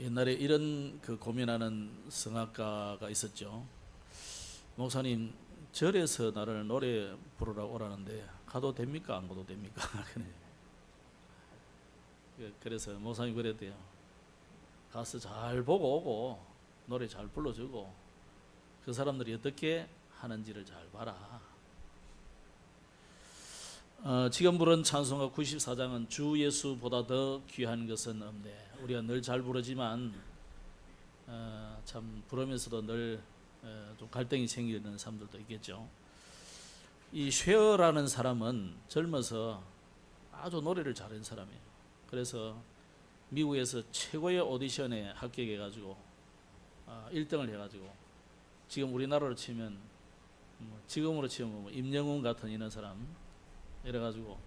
옛날에 이런 고민하는 성악가가 있었죠. 목사님, 절에서 나를 노래 부르라고 오라는데 가도 됩니까? 안 가도 됩니까? 그래서 목사님 그랬대요. 가서 잘 보고 오고 노래 잘 불러주고 그 사람들이 어떻게 하는지를 잘 봐라. 지금 부른 찬송가 94장은 주 예수보다 더 귀한 것은 없네. 우리가 늘 잘 부르지만 참 부르면서도 늘 좀 갈등이 생기는 사람들도 있겠죠. 이 쉐어라는 사람은 젊어서 아주 노래를 잘하는 사람이에요. 그래서 미국에서 최고의 오디션에 합격해가지고 1등을 해가지고 지금 우리나라로 치면 지금으로 치면 임영웅 같은 이런 사람 이래가지고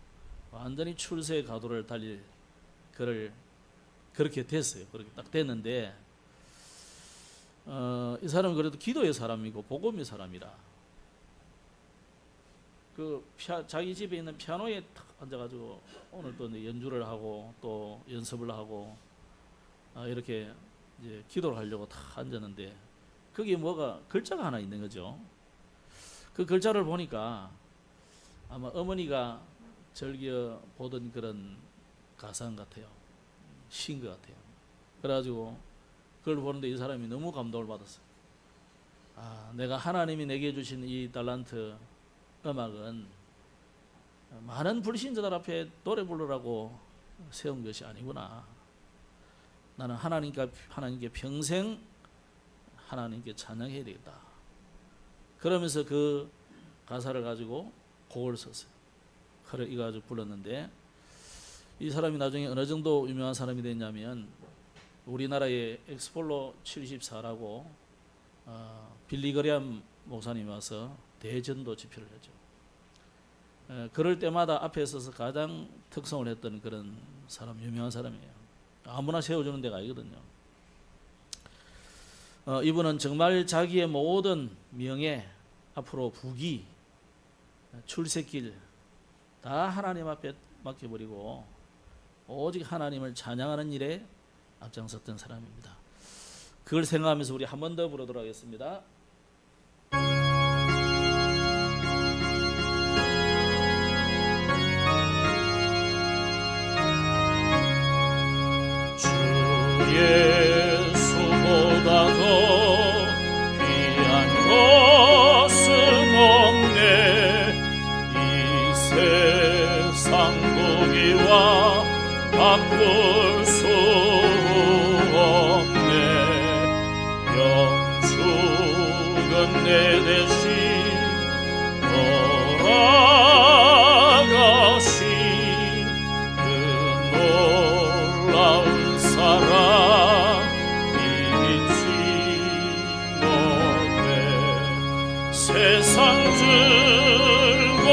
완전히 출세의 가도를 달릴 그렇게 됐어요. 그렇게 딱 됐는데 이 사람은 그래도 기도의 사람이고 복음의 사람이라 자기 집에 있는 피아노에 탁 앉아가지고 오늘 또 연주를 하고 또 연습을 하고 이렇게 이제 기도를 하려고 탁 앉았는데 거기에 뭐가 글자가 하나 있는 거죠. 그 글자를 보니까 아마 어머니가 즐겨 보던 그런 가상 같아요. 시인 것 같아요. 그래가지고 그걸 보는데 이 사람이 너무 감동을 받았어요. 내가 하나님이 내게 주신 이 달란트 음악은 많은 불신자들 앞에 노래 부르라고 세운 것이 아니구나. 나는 하나님께 평생 하나님께 찬양해야 되겠다. 그러면서 그 가사를 가지고 곡을 썼어요. 그래 이거 가지고 불렀는데 이 사람이 나중에 어느 정도 유명한 사람이 됐냐면 우리나라의 엑스폴로 74라고 빌리 그레엄 목사님이 와서 대전도 집회를 했죠. 그럴 때마다 앞에 서서 가장 특성을 했던 그런 사람, 유명한 사람이에요. 아무나 세워주는 데가 아니거든요. 이분은 정말 자기의 모든 명예, 앞으로 부귀, 출세길 다 하나님 앞에 맡겨버리고 오직 하나님을 찬양하는 일에 앞장섰던 사람입니다. 그걸 생각하면서 우리 한 번 더 부르도록 하겠습니다. 주 예수보다 더 귀한 것은 없네. 이 세상 보기와 바꿀 수 없네. 영축은 내 대신 돌아가신 그 놀라운 사랑 잊지 못해. 세상 즐거움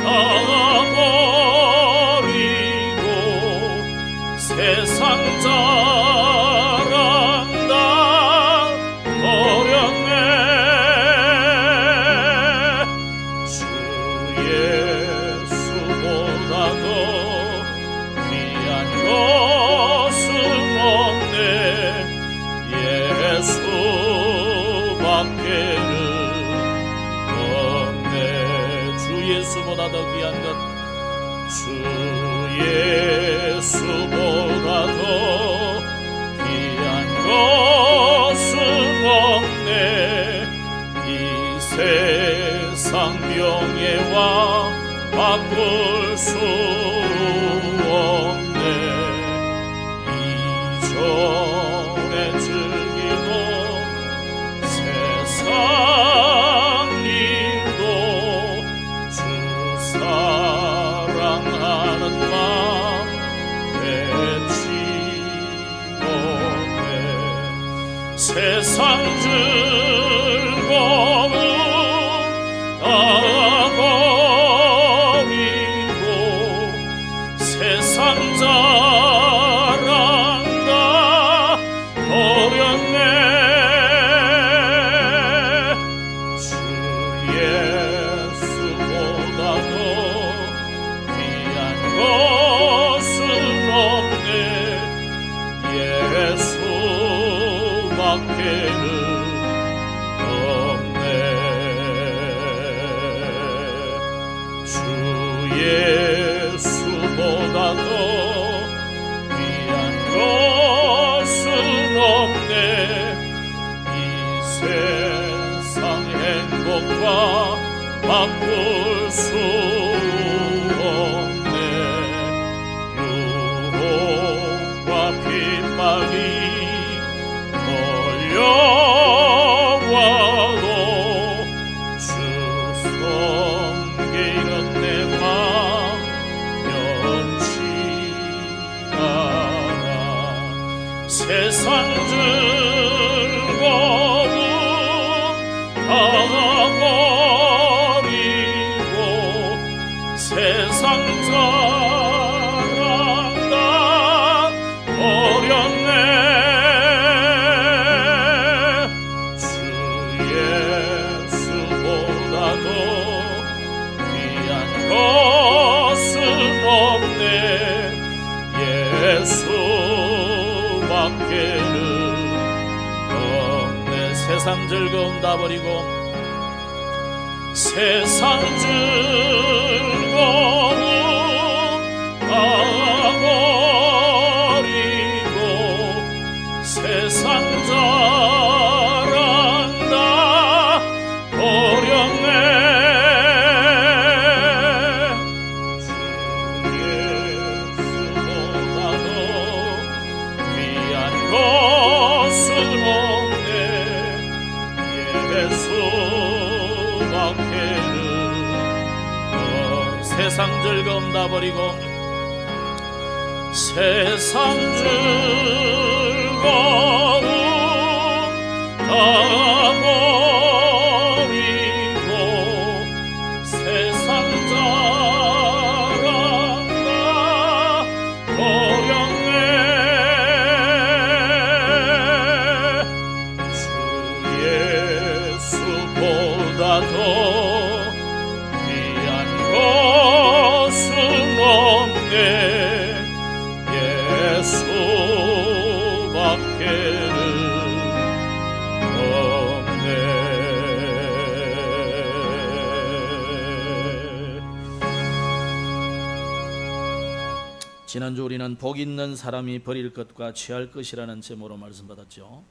다 세상 자랑 다 버렸네. 주 예수보다 더 귀한 것은 없네. 예수밖에는 없네. 주 예수보다 더 귀한 것, 주 예수보다 더 귀한 것은 없네. 이 세상 명예와 바꿀 수 없네. 이전에 즐기던 세상 일도 주 사랑하는 맘 세상 즐거움 다 버리고 세상 자랑 다 버렸네. 주 예수보다 더 귀한 것은 없네. 귀한 것은 없네. 이 세상 행복과 바꿀 수 없네. 유혹과 핍박이 몰려와도 주 섬기는 내 맘 변치 않아. 세상 즐거움 다 버리고 세상 자랑 다 버렸네. 주 예수보다도 귀한 것은 없네. 예수밖에는 없네. 세상 즐거움 다 버리고 세상 즐거움 다 버리고 세상 자랑 다 버렸네. 주 예수보다도 귀한 것은 없네. 예수밖에는 세상 즐거움 다 버리고 세상 즐거움 다 버리고 세상 자랑 다 버렸네. 주 예수보다도 귀한 것은 없네. 예수밖에는 없네. 지난주 우리는 복 있는 사람이 버릴 것과 취할 것이라는 제목으로 말씀 받았죠.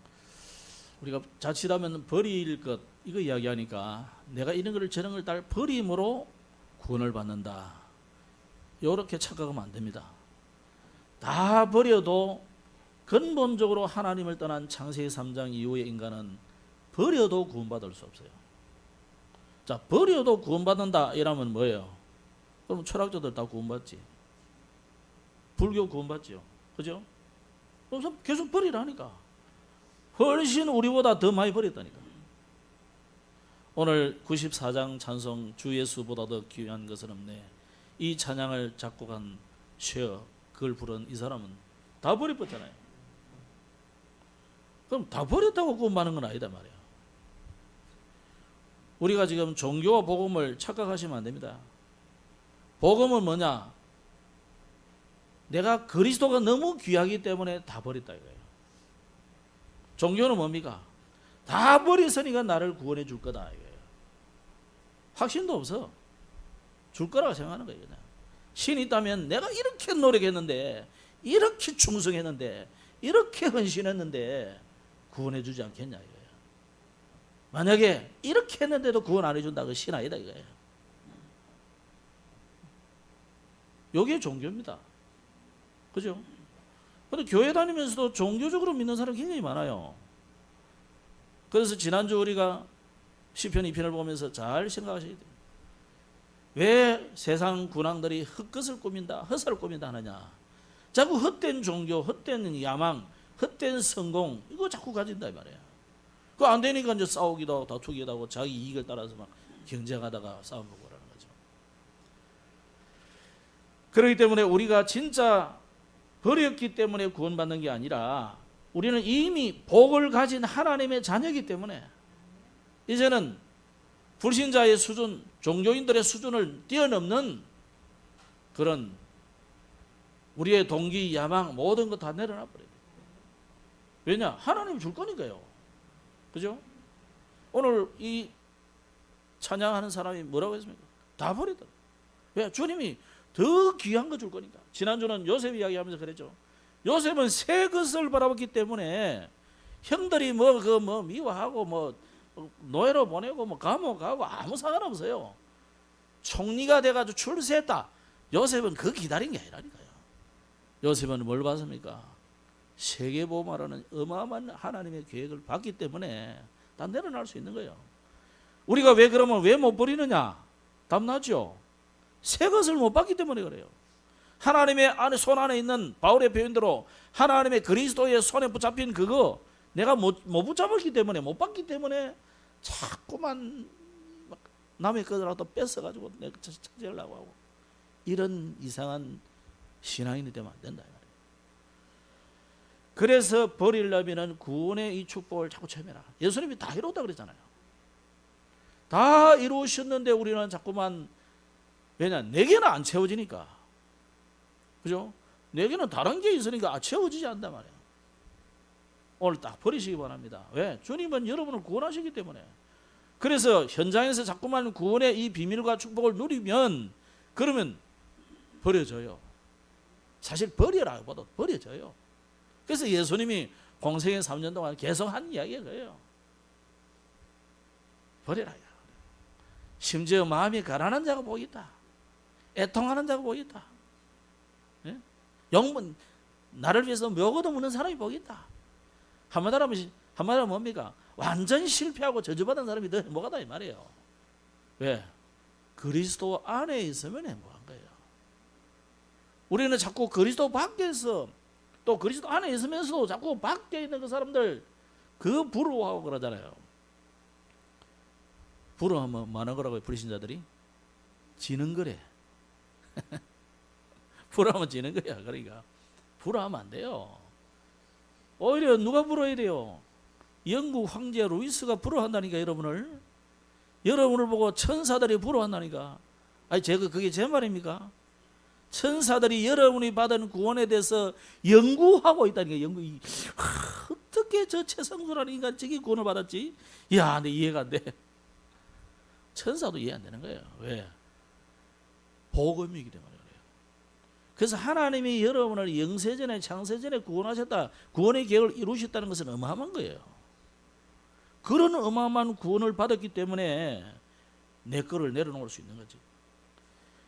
우리가 자칫하면 버릴 것 이거 이야기하니까 내가 이런 걸 저런 걸 다 버림으로 구원을 받는다, 이렇게 착각하면 안 됩니다. 다 버려도 근본적으로 하나님을 떠난 창세기 3장 이후의 인간은 버려도 구원받을 수 없어요. 자, 버려도 구원받는다 이러면 뭐예요? 그럼 철학자들 다 구원받지. 불교 구원받지요. 그죠? 그래서 계속 버리라니까. 훨씬 우리보다 더 많이 버렸다니까. 오늘 94장 찬송 주 예수보다 더 귀한 것은 없네, 이 찬양을 작곡한 쉐어, 그걸 부른 이 사람은 다 버려버렸잖아요. 그럼 다 버렸다고 구원받는 건 아니다 말이야. 우리가 지금 종교와 복음을 착각하시면 안 됩니다. 복음은 뭐냐? 내가 그리스도가 너무 귀하기 때문에 다 버렸다 이거예요. 종교는 뭡니까? 다 버렸으니까 나를 구원해 줄 거다 이거예요. 확신도 없어. 줄 거라고 생각하는 거예요. 그냥. 신이 있다면 내가 이렇게 노력했는데, 이렇게 충성했는데, 이렇게 헌신했는데 구원해 주지 않겠냐 이거예요. 만약에 이렇게 했는데도 구원 안 해준다, 그 신 아니다 이거예요. 여기에 종교입니다. 그죠? 근데 교회 다니면서도 종교적으로 믿는 사람 굉장히 많아요. 그래서 지난주 우리가 시편 2편을 보면서 잘 생각하셔야 돼요. 왜 세상 군왕들이 헛것을 꾸민다, 헛살을 꾸민다 하느냐? 자꾸 헛된 종교, 헛된 야망, 헛된 성공 이거 자꾸 가진다 이 말이야. 그거 안 되니까 이제 싸우기도 하고 다투기도 하고 자기 이익을 따라서 막 경쟁하다가 싸움 보고 그러는 거죠. 그렇기 때문에 우리가 진짜 버렸기 때문에 구원받는 게 아니라 우리는 이미 복을 가진 하나님의 자녀이기 때문에 이제는 불신자의 수준, 종교인들의 수준을 뛰어넘는 그런 우리의 동기, 야망 모든 거 다 내려놔 버려요. 왜냐? 하나님이 줄 거니까요. 그죠? 오늘 이 찬양하는 사람이 뭐라고 했습니까? 다 버리더라. 왜? 주님이 더 귀한 거 줄 거니까. 지난주는 요셉 이야기하면서 그랬죠. 요셉은 새 것을 바라봤기 때문에 형들이 뭐 미워하고 뭐 노예로 보내고 뭐 감옥 가고 아무 상관없어요. 총리가 돼가지고 출세했다. 요셉은 그 기다린 게 아니라니까요. 요셉은 뭘 봤습니까? 세계보험하라는 어마어마한 하나님의 계획을 봤기 때문에 다 내려날 수 있는 거예요. 우리가 왜 그러면 왜 못 버리느냐? 답 나죠. 새 것을 못 봤기 때문에 그래요. 하나님의 안에 손 안에 있는 바울의 표현대로 하나님의 그리스도의 손에 붙잡힌 그거 내가 못 붙잡았기 때문에 못 봤기 때문에 자꾸만 남의 것이라도 뺏어가지고 내가 착취하려고 하고 이런 이상한 신앙인이 되면 안 된다. 그래서 버리려면 구원의 이 축복을 자꾸 체면하라. 예수님이 다 이뤘다 그랬잖아요. 다 이루셨는데 우리는 자꾸만 왜냐 내게는 안 채워지니까 그죠? 내게는 다른 게 있으니까 채워지지 않단 말이에요. 오늘 딱 버리시기 바랍니다. 왜? 주님은 여러분을 구원하시기 때문에. 그래서 현장에서 자꾸만 구원의 이 비밀과 축복을 누리면 그러면 버려져요. 사실 버려라 보다 버려져요. 그래서 예수님이 공생애 3년 동안 계속 한 이야기가 그래요. 버려라. 심지어 마음이 가난한 자가 보이다. 애통하는 자가 보이다. 예? 영문 나를 위해서 묘고도 묻는 사람이 보이다. 한마디로 뭡니까? 완전 실패하고 저주받은 사람이 더 행복하다 이 말이에요. 왜? 그리스도 안에 있으면 행복한 거예요. 우리는 자꾸 그리스도 밖에서 또 그리스도 안에 있으면서도 자꾸 밖에 있는 그 사람들 그 부러워하고 그러잖아요. 부러워하면 많은 거라고요. 불신자들이 지는 거래. 부러워하면 지는 거야. 그러니까 부러워하면 안 돼요. 오히려 누가 부러워야 돼요? 영국 황제 루이스가 부러워한다니까 여러분을 보고 천사들이 부러워한다니까. 아니 제가 그게 제 말입니까? 천사들이 여러분이 받은 구원에 대해서 연구하고 있다니까. 어떻게 저 최성수라는 인간 저기 구원을 받았지? 야, 내 이해가 안 돼. 천사도 이해 안 되는 거예요. 왜? 복음이기 때문에 그래요. 그래서 하나님이 여러분을 영세전에 창세전에 구원하셨다. 구원의 계획을 이루셨다는 것은 어마어마한 거예요. 그런 어마어마한 구원을 받았기 때문에 내 거를 내려놓을 수 있는 거지.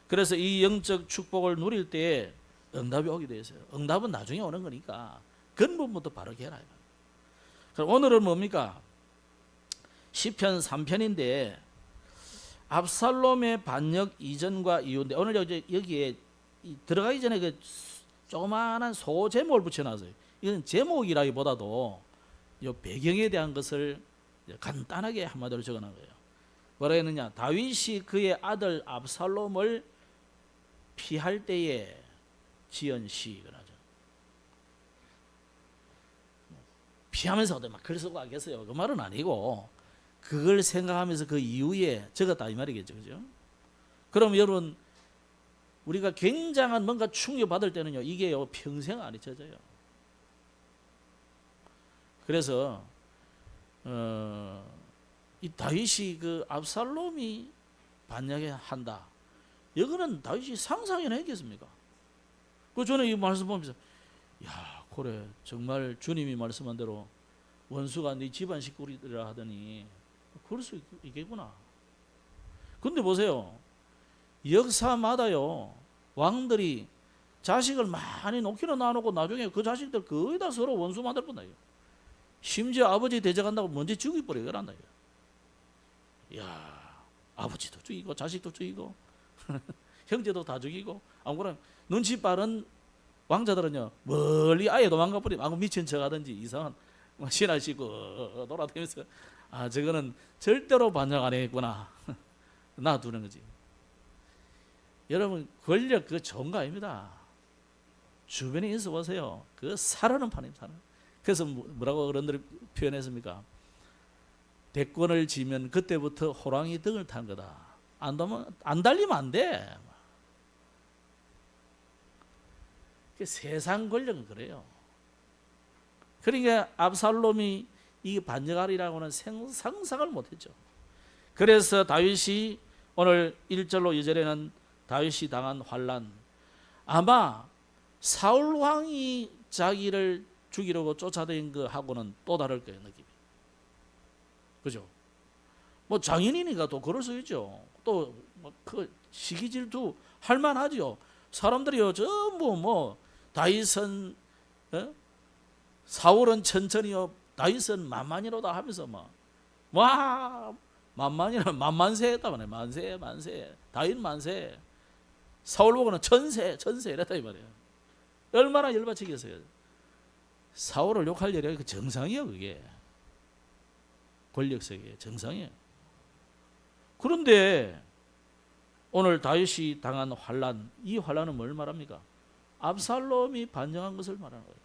그래서 이 영적 축복을 누릴 때 응답이 오게 돼 있어요. 응답은 나중에 오는 거니까 근본부터 바르게 해라. 그럼 오늘은 뭡니까? 시편 3편인데 압살롬의 반역 이전과 이후인데 오늘 여기에 들어가기 전에 그 조그마한 소제목을 붙여놨어요. 이건 제목이라기보다도 이 배경에 대한 것을 간단하게 한마디로 적어놓은 거예요. 뭐라 했느냐? 다윗이 그의 아들 압살롬을 피할 때에 지은 시거나 피하면서 막 글 쓰고 하겠어요. 그 말은 아니고 그걸 생각하면서 그 이후에 적었다 이 말이겠죠, 그죠? 그럼 여러분 우리가 굉장한 뭔가 충격 받을 때는요 이게요 평생 안 잊혀져요. 그래서 이 다윗이 그 압살롬이 반역에 한다. 이거는 다윗이 상상이나 했겠습니까? 그 저는 이 말씀 보면서 야 그래 정말 주님이 말씀한 대로 원수가 네 집안 식구리라 하더니 그럴 수 있겠구나. 근데 보세요. 역사마다요 왕들이 자식을 많이 놓기는 놔놓고 나중에 그 자식들 거의 다 서로 원수 만들 뻔해요. 심지어 아버지 대적한다고 먼저 죽여버려요. 그런다. 야 아버지도 죽이고 자식도 죽이고 형제도 다 죽이고 아무거나 눈치 빠른 왕자들은요 멀리 아예 도망가 버리고 아무 미친 척 하든지 이상한 신하시고 돌아다니면서 아 저거는 절대로 반역 안 했구나 놔두는 거지. 여러분 권력 그거 좋은 거 아닙니다. 주변에 있어 보세요. 그거 사르는 판입니다. 사르는. 그래서 뭐라고 어른들이 표현했습니까? 대권을 지면 그때부터 호랑이 등을 탄 거다. 안 달리면 안 돼. 세상 권력은 그래요. 그러니까 압살롬이 이 반역하리라고는 상상을 못했죠. 그래서 다윗이 오늘 1절로 2절에는 다윗이 당한 환란, 아마 사울 왕이 자기를 죽이려고 쫓아다닌 거하고는 또 다를 거예요, 느낌이. 그죠? 뭐 장인이니까 또 그럴 수 있죠. 또 그 시기 질투 할 만하죠. 사람들이요 전부 뭐 다윗은 사울은 천천히요, 다윗은 만만이로다 하면서 와 만만이라 만만세 했다 말이에요. 만세 다윗 만세, 사울 보고는 천세 이랬다 이 말이에요. 얼마나 열받치겠어요. 사울을 욕할 일이 그 정상이에요. 그게 권력 세계 정상이에요. 그런데 오늘 다윗이 당한 환란, 이 환란은 뭘 말합니까? 압살롬이 반정한 것을 말하는 거예요.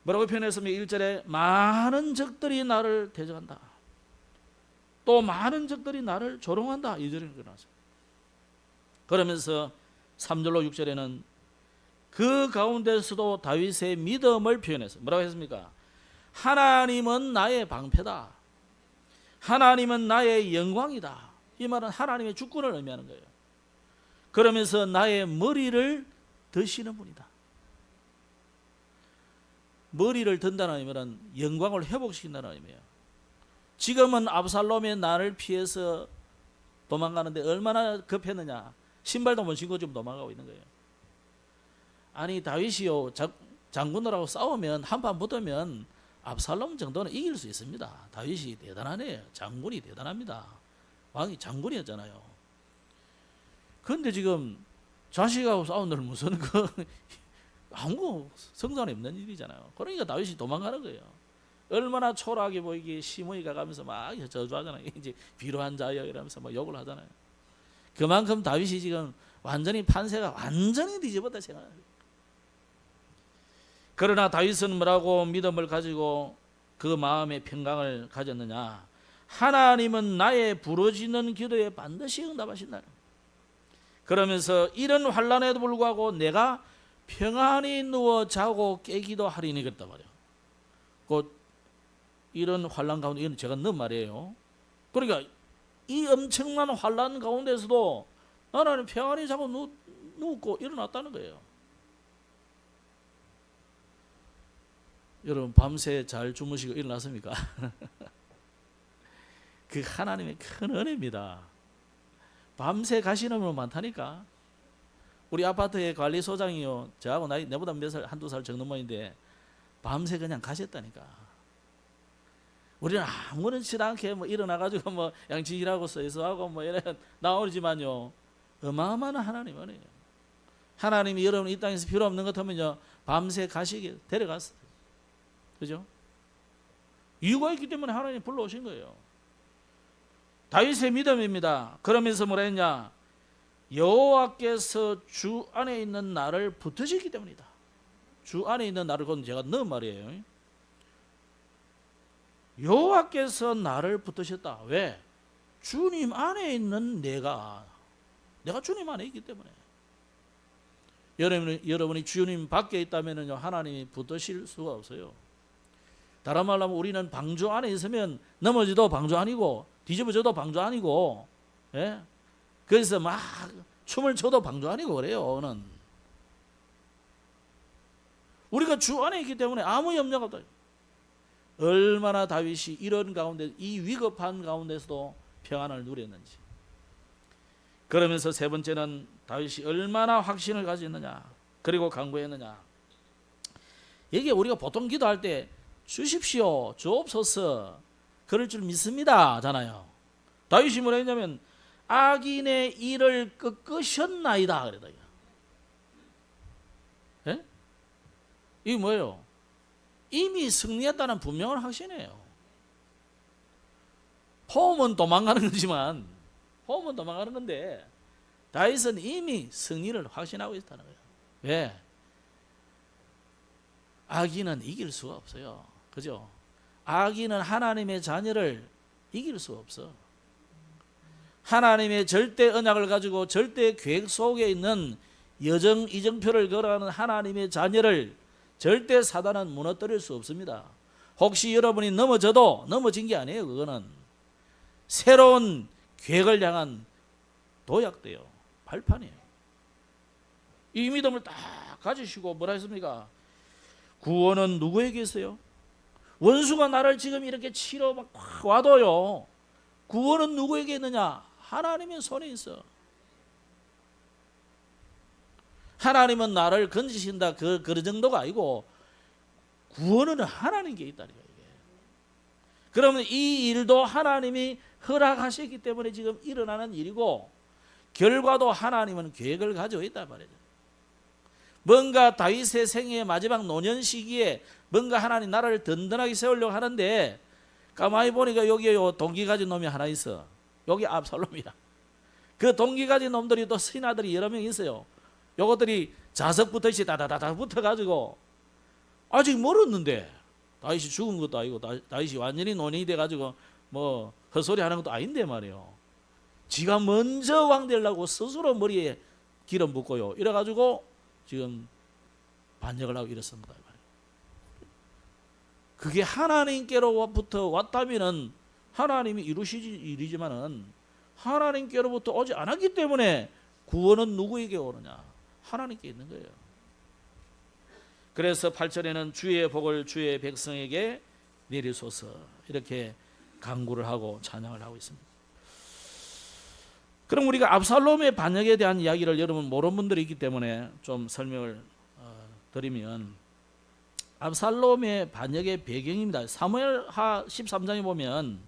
뭐라고 표현했습니까? 1절에 많은 적들이 나를 대적한다, 또 많은 적들이 나를 조롱한다, 2절에 그러나서. 그러면서 3절로 6절에는 그 가운데서도 다윗의 믿음을 표현했어요. 뭐라고 했습니까? 하나님은 나의 방패다, 하나님은 나의 영광이다. 이 말은 하나님의 주권을 의미하는 거예요. 그러면서 나의 머리를 드시는 분이다. 머리를 든다는 의미는 영광을 회복시킨다는 의미예요. 지금은 압살롬의 나를 피해서 도망가는데 얼마나 급했느냐. 신발도 못 신고 지금 도망가고 있는 거예요. 아니 다윗이요 장군들하고 싸우면 한판 붙으면 압살롬 정도는 이길 수 있습니다. 다윗이 대단하네요. 장군이 대단합니다. 왕이 장군이었잖아요. 그런데 지금 자식하고 싸우는 무슨 아무 성산이 없는 일이잖아요. 그러니까 다윗이 도망가는 거예요. 얼마나 초라하게 보이게 시므이 가가면서 막 저주하잖아요. 이제 비로한 자여 이러면서 막 욕을 하잖아요. 그만큼 다윗이 지금 완전히 판세가 완전히 뒤집었다 생각해요. 그러나 다윗은 뭐라고 믿음을 가지고 그 마음의 평강을 가졌느냐? 하나님은 나의 부르짖는 기도에 반드시 응답하신다. 그러면서 이런 환난에도 불구하고 내가 평안히 누워 자고 깨기도 하리니 그랬단 말이에요. 곧 이런 환난 가운데, 이건 제가 넣은 말이에요. 그러니까 이 엄청난 환난 가운데서도 나는 평안히 자고 누웠고 일어났다는 거예요. 여러분 밤새 잘 주무시고 일어났습니까? 그 하나님의 큰 은혜입니다. 밤새 가시는 분 많다니까. 우리 아파트의 관리소장이요, 저하고 나이 내보다 몇 살, 한두 살 적는 모인데 밤새 그냥 가셨다니까. 우리는 아무렇지도 않게 일어나가지고 양치질하고 세수하고 이래 나오지만요, 어마어마한 하나님 은혜예요. 하나님이 여러분 이 땅에서 필요 없는 것 같으면요 밤새 가시게 데려갔어요. 그죠? 이유가 있기 때문에 하나님 불러오신 거예요. 다윗의 믿음입니다. 그러면서 뭐라 했냐? 여호와께서 주 안에 있는 나를 붙드시기 때문이다. 주 안에 있는 나를, 그건 제가 넣은 말이에요. 여호와께서 나를 붙드셨다. 왜? 주님 안에 있는 내가 주님 안에 있기 때문에. 여러분이 주님 밖에 있다면요 하나님이 붙드실 수가 없어요. 다른 말로 하면 우리는 방주 안에 있으면 넘어져도 방주 아니고 뒤집어져도 방주 아니고, 예? 그래서 막 춤을 춰도 방주 아니고 그래요. 우리가 주 안에 있기 때문에 아무 염려가 없다. 얼마나 다윗이 이런 가운데, 이 위급한 가운데서도 평안을 누렸는지. 그러면서 세 번째는 다윗이 얼마나 확신을 가졌느냐, 그리고 간구했느냐. 이게 우리가 보통 기도할 때 주십시오, 주옵소서, 그럴 줄 믿습니다 잖아요. 다윗이 뭐라 했냐면 악인의 일을 꺾으셨나이다 그랬다. 예? 이게 뭐예요? 이미 승리했다는 분명한 확신이에요. 포음은 도망가는 거지만, 포음은 도망가는 건데 다윗은 이미 승리를 확신하고 있다는 거예요. 왜? 악인은 이길 수가 없어요. 그죠? 악인은 하나님의 자녀를 이길 수 없어. 하나님의 절대 언약을 가지고 절대 계획 속에 있는 여정 이정표를 걸어가는 하나님의 자녀를 절대 사단은 무너뜨릴 수 없습니다. 혹시 여러분이 넘어져도 넘어진 게 아니에요. 그거는 새로운 계획을 향한 도약돼요. 발판이에요. 이 믿음을 딱 가지시고 뭐라 했습니까? 구원은 누구에게 있어요? 원수가 나를 지금 이렇게 치러 막 와도요, 구원은 누구에게 있느냐? 하나님의 손에 있어. 하나님은 나를 건지신다 그 정도가 아니고 구원은 하나님께 있다니까 이게. 그러면 이 일도 하나님이 허락하셨기 때문에 지금 일어나는 일이고 결과도 하나님은 계획을 가지고 있단 말이죠. 뭔가 다윗의 생애의 마지막 노년 시기에 뭔가 하나님 나라를 든든하게 세우려고 하는데 가만히 보니까 여기에 동기 가진 놈이 하나 있어. 여기 압살롬이야. 그 동기 가진 놈들이 또 신하들이 여러 명 있어요. 요것들이 자석부터 다다다다 붙어가지고 아직 멀었는데 다윗이 죽은 것도 아니고 다윗이 완전히 논인이 돼가지고 뭐 헛소리 하는 것도 아닌데 말이에요. 지가 먼저 왕 되려고 스스로 머리에 기름 붓고요. 이래가지고 지금 반역을 하고 이랬습니다. 그게 하나님께로부터 왔다면은 하나님이 이루시지 일이지만은 하나님께로부터 오지 않았기 때문에 구원은 누구에게 오느냐? 하나님께 있는 거예요. 그래서 8절에는 주의 복을 주의 백성에게 내리소서 이렇게 간구를 하고 찬양을 하고 있습니다. 그럼 우리가 압살롬의 반역에 대한 이야기를 여러분 모르는 분들이 있기 때문에 좀 설명을 드리면 압살롬의 반역의 배경입니다. 사무엘하 13장에 보면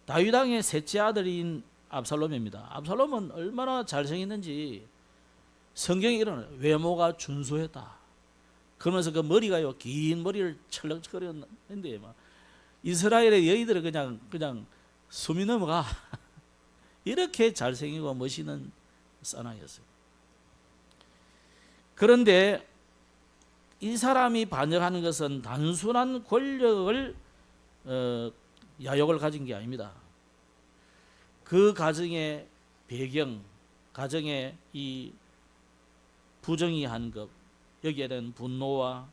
다윗 왕의 셋째 아들인 압살롬입니다. 압살롬은 얼마나 잘생겼는지 성경에 일어나요. 외모가 준수했다. 그러면서 그 머리가요 긴 머리를 철렁철렁했는데 막 이스라엘의 여인들은 그냥 숨이 넘어가. 이렇게 잘생기고 멋있는 사나이였어요. 그런데 이 사람이 반역하는 것은 단순한 권력을 야욕을 가진 게 아닙니다. 그 가정의 배경, 가정의 이 부정의한 것, 여기에 대한 분노와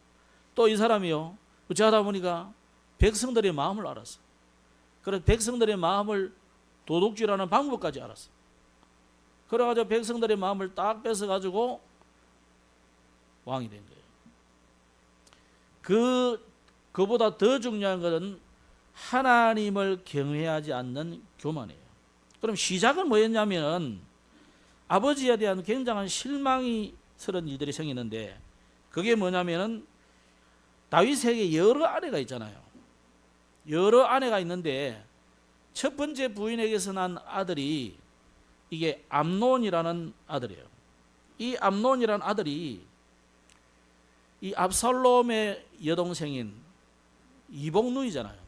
또 이 사람이요 어찌하다 보니까 백성들의 마음을 알았어. 그래서 백성들의 마음을 도둑질하는 방법까지 알았어. 그래가지고 백성들의 마음을 딱 뺏어가지고 왕이 된 거예요. 그보다 더 중요한 것은 하나님을 경외하지 않는 교만이에요. 그럼 시작은 뭐였냐면 아버지에 대한 굉장한 실망스러운 일들이 생기는데 그게 뭐냐면은 다윗에게 여러 아내가 있잖아요. 여러 아내가 있는데 첫 번째 부인에게서 난 아들이 이게 암논이라는 아들이에요. 이 암논이라는 아들이 이 압살롬의 여동생인 이복누이잖아요.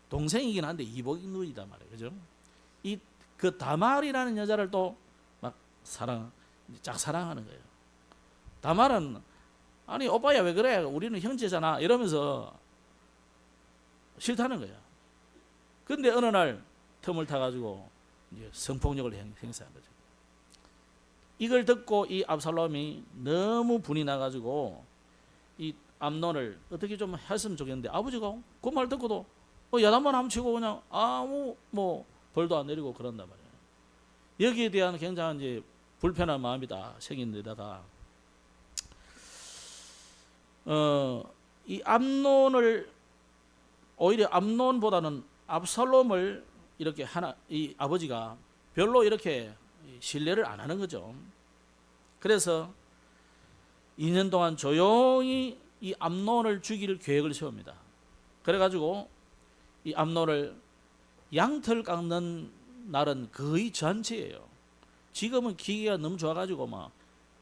동생이긴 한데 이복누이다 말이에요. 그죠? 그 다말이라는 여자를 또 막 짝사랑하는 거예요. 다말은 아니 오빠야 왜 그래? 우리는 형제잖아. 이러면서 싫다는 거예요. 근데 어느 날 틈을 타가지고 이제 성폭력을 행사한 거죠. 이걸 듣고 이 압살롬이 너무 분이 나가지고 이 암논을 어떻게 좀 했으면 좋겠는데 아버지가 그 말 듣고도 야단만 한번 치고 그냥 아무 벌도 안 내리고 그런단 말이에요. 여기에 대한 굉장한 이제 불편한 마음이 다 생긴 데다가 이 암논을 오히려 암논보다는 압살롬을 이렇게 이 아버지가 별로 이렇게 신뢰를 안 하는 거죠. 그래서 2년 동안 조용히 이 암논을 죽일 계획을 세웁니다. 그래가지고 이 암논을 양털 깎는 날은 거의 전체예요. 지금은 기계가 너무 좋아가지고 막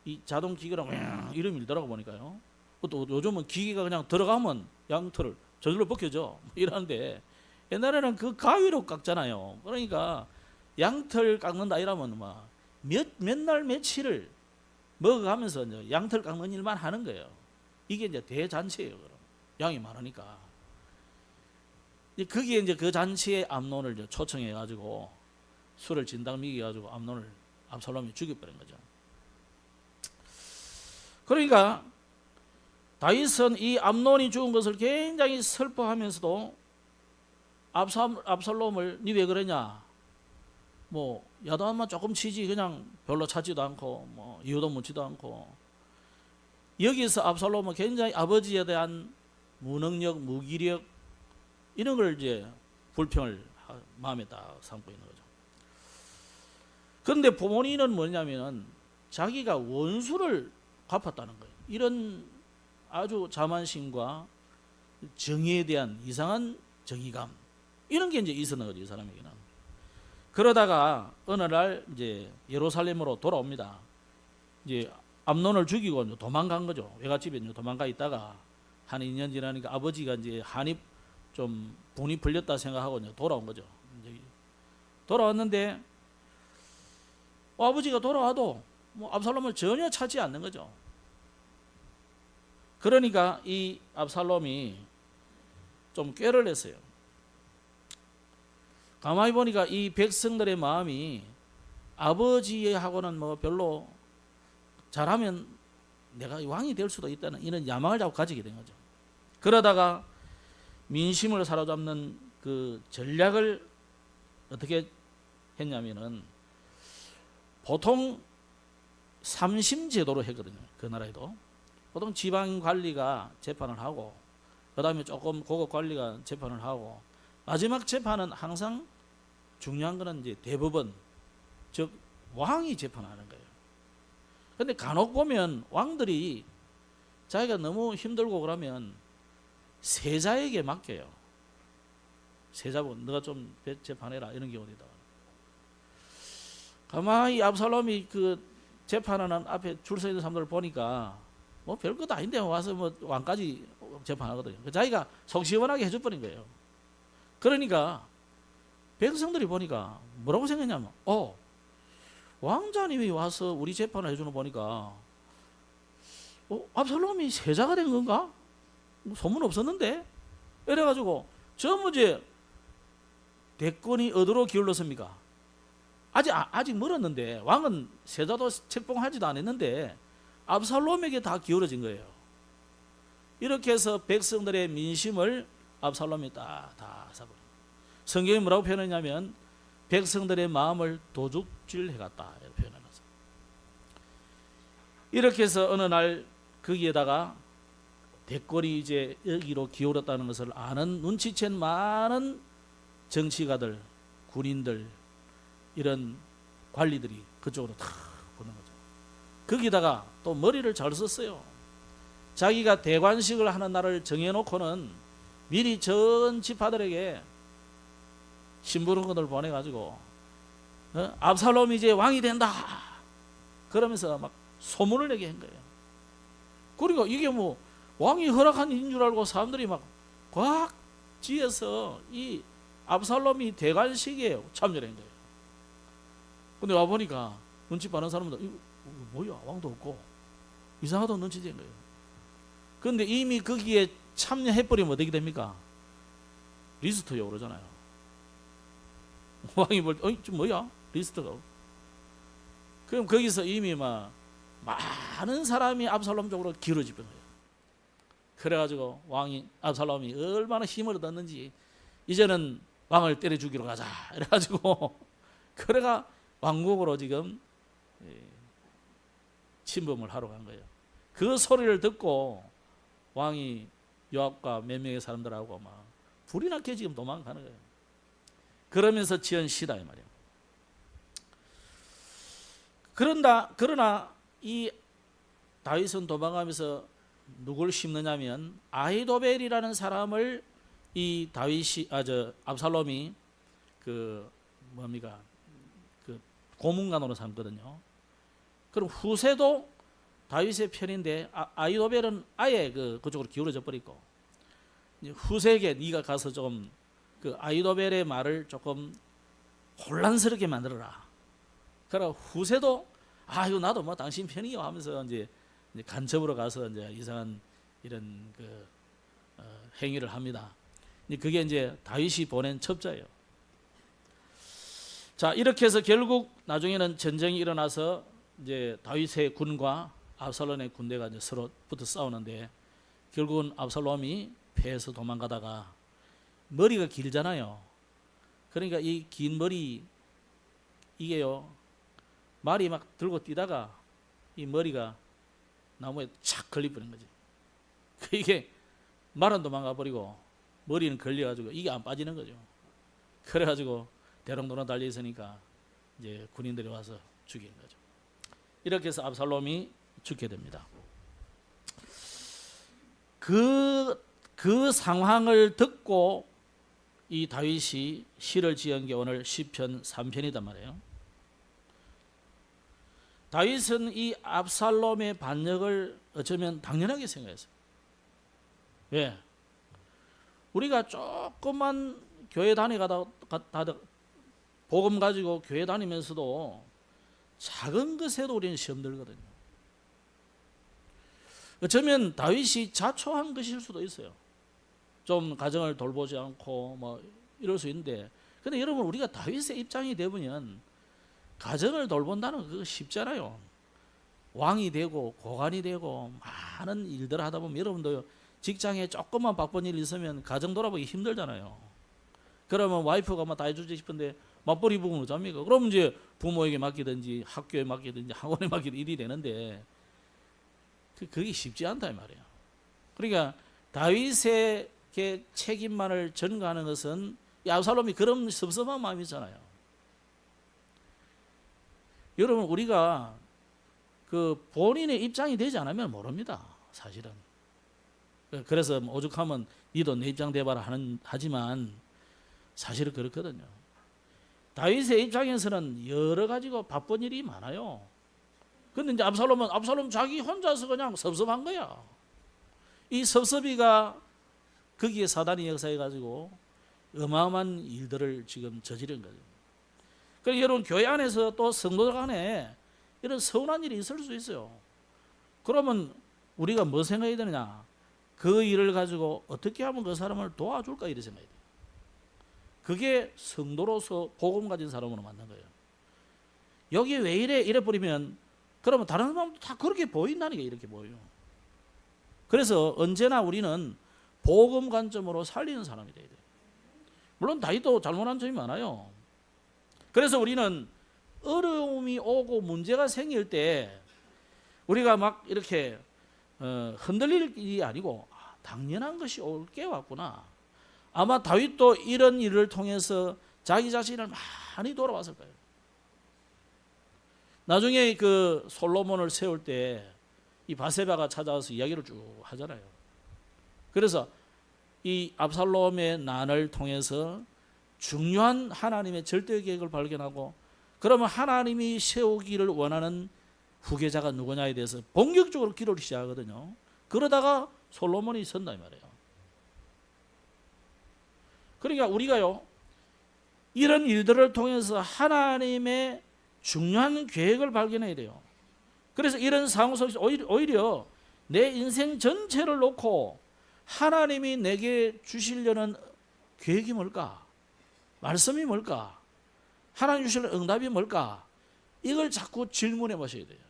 이 자동 기계로 이름 밀더라고 보니까요. 또 요즘은 기계가 그냥 들어가면 양털을 저절로 벗겨져 이러는데 옛날에는 그 가위로 깎잖아요. 그러니까 양털 깎는다 이러면 막 몇 날 며칠을 먹어가면서 이제 양털 깎는 일만 하는 거예요. 이게 이제 대잔치예요. 그럼 양이 많으니까. 그게 이제 그 잔치에 암논을 이제 초청해 가지고 술을 진당 미겨 가지고 압살롬이 죽여버린 거죠. 그러니까 다윗은 이 암논이 죽은 것을 굉장히 슬퍼하면서도 압살롬을 니 왜 그러냐? 뭐 야단만 조금 치지 그냥 별로 찾지도 않고 뭐 이유도 묻지도 않고 여기서 압살롬은 굉장히 아버지에 대한 무능력, 무기력 이런 걸 이제 불평을 마음에 딱 삼고 있는 거죠. 그런데 부모님은 뭐냐면은 자기가 원수를 갚았다는 거예요. 이런 아주 자만심과 정의에 대한 이상한 정의감 이런 게 이제 있었는 거죠, 이 사람에게는. 그러다가 어느 날 이제 예루살렘으로 돌아옵니다. 이제 암논을 죽이고 이제 도망간 거죠. 외갓집에 이제 도망가 있다가 한 2년 지나니까 아버지가 이제 한입 좀 분이 풀렸다 생각하고 이제 돌아온 거죠. 이제 돌아왔는데 아버지가 돌아와도 뭐 압살롬을 전혀 찾지 않는 거죠. 그러니까 이 압살롬이 좀 꾀를 냈어요. 가만히 보니까 이 백성들의 마음이 아버지하고는 뭐 별로 잘하면 내가 왕이 될 수도 있다는 이런 야망을 자꾸 가지게 된 거죠. 그러다가 민심을 사로잡는 그 전략을 어떻게 했냐면은 보통 삼심제도로 했거든요. 그 나라에도 보통 지방 관리가 재판을 하고 그 다음에 조금 고급 관리가 재판을 하고 마지막 재판은 항상 중요한 거는 이제 대법원 즉 왕이 재판하는 거예요. 근데 간혹 보면 왕들이 자기가 너무 힘들고 그러면 세자에게 맡겨요. 세자고 너가 좀 재판해라 이런 경우도 있다. 가만히 압살롬이 그 재판하는 앞에 줄 서 있는 사람들을 보니까 뭐 별것도 아닌데 와서 뭐 왕까지 재판하거든요. 자기가 속 시원하게 해줄 뻔인 거예요. 그러니까 백성들이 보니까 뭐라고 생각했냐면 왕자님이 와서 우리 재판을 해주는 거 보니까 압살롬이 세자가 된 건가? 소문 없었는데? 이래가지고 저 문제 대권이 어디로 기울었습니까? 아직 멀었는데 왕은 세자도 책봉하지도 않았는데 압살롬에게 다 기울어진 거예요. 이렇게 해서 백성들의 민심을 압살롬이 다 사버려. 성경이 뭐라고 표현했냐면 백성들의 마음을 도둑질 해갔다 이렇게 표현해놨어. 이렇게 해서 어느 날 거기에다가 대권이 이제 여기로 기울었다는 것을 아는 눈치챈 많은 정치가들, 군인들 이런 관리들이 그쪽으로 다 보는 거죠. 거기다가 또 머리를 잘 썼어요. 자기가 대관식을 하는 날을 정해놓고는 미리 전 지파들에게 신부름꾼을 보내가지고 압살롬이 이제 왕이 된다 그러면서 막 소문을 내게 한 거예요. 그러니까 이게 뭐 왕이 허락한 일인 줄 알고 사람들이 막 꽉 쥐어서 이 압살롬이 대관식에 참여를 한 거예요. 근데 와보니까 눈치 빠른 사람들 이거 뭐야 왕도 없고 이상하다고 눈치챈 거예요. 그런데 이미 거기에 참여해버리면 어떻게 됩니까? 리스트에 오르잖아요. 왕이 볼 때 좀 뭐야 리스트가. 그럼 거기서 이미 막 많은 사람이 압살롬 쪽으로 기울어지는 거예요. 그래가지고 왕이 압살롬이 얼마나 힘을 얻었는지 이제는 왕을 때려 죽이러 가자 이래가지고 그래가 왕국으로 지금 침범을 하러 간 거예요. 그 소리를 듣고 왕이 요압과 몇 명의 사람들하고 막 불이 나게 지금 도망가는 거예요. 그러면서 지은 시다 이 말이에요. 그러나 이 다윗은 도망가면서 누굴 심느냐면 아히도벨이라는 사람을 이 다윗이 압살롬이 그 고문관으로 삼거든요. 그럼 후세도 다윗의 편인데 아히도벨은 아예 그쪽으로 기울어져 버리고 후세에게 네가 가서 좀 그 아히도벨의 말을 조금 혼란스럽게 만들어라. 그러나 후세도 이거 나도 뭐 당신 편이요 하면서 이제 간첩으로 가서 이제 이상한 이런 행위를 합니다. 그게 이제 다윗이 보낸 첩자예요. 자, 이렇게 해서 결국 나중에는 전쟁이 일어나서 이제 다윗의 군과 압살롬의 군대가 이제 서로 붙어 싸우는데 결국은 압살롬이 패해서 도망가다가 머리가 길잖아요. 그러니까 이 긴 머리 이게요, 말이 막 들고 뛰다가 이 머리가 나무에 착 걸려버린 거지. 이게 말은 도망가 버리고 머리는 걸려가지고 이게 안 빠지는 거죠. 그래가지고 대롱대롱 달려 있으니까 이제 군인들이 와서 죽인 거죠. 이렇게 해서 압살롬이 죽게 됩니다. 그 상황을 듣고 이 다윗이 시를 지은 게 오늘 시편 3편이단 말이에요. 다윗은 이 압살롬의 반역을 어쩌면 당연하게 생각했어요. 왜? 우리가 조금만 교회 다니다가 복음 가지고 교회 다니면서도 작은 것에도 우리는 시험 들거든요. 어쩌면 다윗이 자초한 것일 수도 있어요. 좀 가정을 돌보지 않고 뭐 이럴 수 있는데, 근데 여러분, 우리가 다윗의 입장이 되면 가정을 돌본다는 거 그거 쉽잖아요. 왕이 되고 고관이 되고 많은 일들을 하다 보면 여러분도 직장에 조금만 바쁜 일 있으면 가정 돌아보기 힘들잖아요. 그러면 와이프가 막 다 해주지 싶은데 맞벌이 부부는 어쩝니까? 그럼 이제 부모에게 맡기든지 학교에 맡기든지 학원에 맡기든지 일이 되는데 그게 쉽지 않다 이 말이에요. 그러니까 다윗에게 책임만을 전가하는 것은 이 압살롬이 그런 섭섭한 마음이 있잖아요. 여러분, 우리가 그 본인의 입장이 되지 않으면 모릅니다, 사실은. 그래서 오죽하면 니도 내 입장 대봐라 하지만 사실은 그렇거든요. 다윗의 입장에서는 여러 가지고 바쁜 일이 많아요. 근데 이제 압살롬은 자기 혼자서 그냥 섭섭한 거야. 이 섭섭이가 거기에 사단이 역사해가지고 어마어마한 일들을 지금 저지른 거죠. 그러니까 여러분, 교회 안에서 또 성도들 간에 이런 서운한 일이 있을 수 있어요. 그러면 우리가 뭐 생각해야 되느냐? 그 일을 가지고 어떻게 하면 그 사람을 도와줄까 이렇게 생각해야 돼요. 그게 성도로서 복음 가진 사람으로 만난 거예요. 여기 왜 이래 버리면 그러면 다른 사람도 다 그렇게 보인다니까, 이렇게 보여요. 그래서 언제나 우리는 복음 관점으로 살리는 사람이 돼야 돼요. 물론 다윗도 잘못한 점이 많아요. 그래서 우리는 어려움이 오고 문제가 생길 때 우리가 막 이렇게 흔들릴 일이 아니고 당연한 것이 올 게 왔구나. 아마 다윗도 이런 일을 통해서 자기 자신을 많이 돌아봤을 거예요. 나중에 그 솔로몬을 세울 때 이 바세바가 찾아와서 이야기를 쭉 하잖아요. 그래서 이 압살롬의 난을 통해서 중요한 하나님의 절대 계획을 발견하고, 그러면 하나님이 세우기를 원하는 후계자가 누구냐에 대해서 본격적으로 기도를 시작하거든요. 그러다가 솔로몬이 선다 이 말이에요. 그러니까 우리가요, 이런 일들을 통해서 하나님의 중요한 계획을 발견해야 돼요. 그래서 이런 상황 속에서 오히려 내 인생 전체를 놓고 하나님이 내게 주시려는 계획이 뭘까? 말씀이 뭘까? 하나님 주시는 응답이 뭘까? 이걸 자꾸 질문해 보셔야 돼요.